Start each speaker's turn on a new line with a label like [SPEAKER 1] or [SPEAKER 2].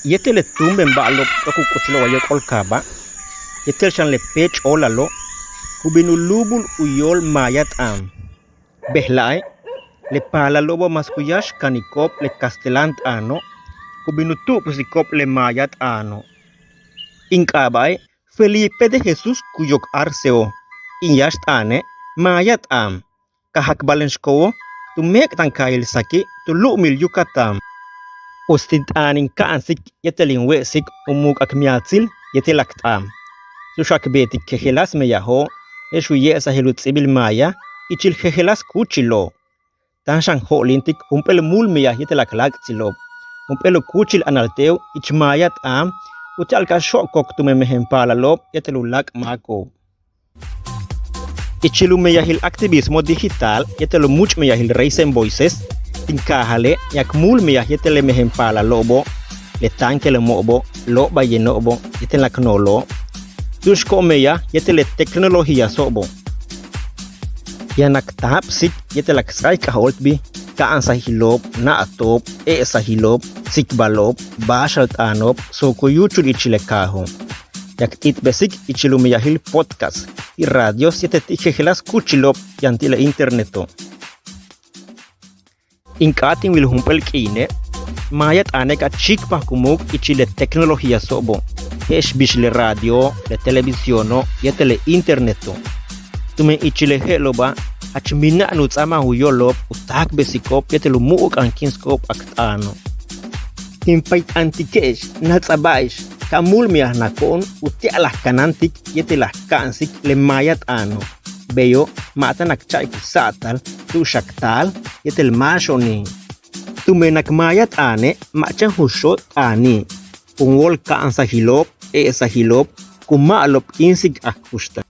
[SPEAKER 1] yetel tumben balop kakukuchlo wayok olkaba yetel shan le pech olalo kubinulubul uyol mayat am behlay le palalobo maskuyash kanikop le castelant ano kubinutu pusikop le mayat ano inkabay Felipe de Jesus kuyok arseo inyasht ane mayat am kahakbalensko tumek tangkail saki tulumil yukatam Ostint aning kaansik yetelin wesik umuk akmiatsil yetelaktam. Sushak betik kehelas meyaho, eshu yesa helut sibil maya, ichil kehelas kuchilo. Tanshan holintik umpel mul meya yetelaklag zilo. Umpelo kuchil analteo ichmayat am, utalka shokok tumemehem palalop yetelulak mako. Ichilu meyahil aktivismo digital yetelu much meyahil Raisen Voices, tinkahale yak mul meyah yetele mehem pala lobo le tanke le mobo lo baye nobo yetela knolo dusko meya yetele teknolohiya sobo yanak tahap sik yetela ksai ka holtbi ka an sahilop na atop e sahilop sik balop bashalt anop so ko yuchul ichile kaho yak it besik ichilu meyahil podcast i radio siete tijelas kuchilop yantile interneto Inkating wil humpel kine mayat ane ka chik pa kumuk ichile teknolohiya sobo hesh bishle radio le televisiono yetele interneto tume ichile heloba achmina nutsama huyolop utak besikop yetelu muuk ankinskop aktano timpait antikesh natsabaish kamul miyah nakon utialah kanantik yetelah kansik le mayat ano Beyo mata nakchay satal tu shaktal yetel mashoni tumenak mayat ane machan hushot ani ungol ka an sahilop e sahilop kumalop insig akusta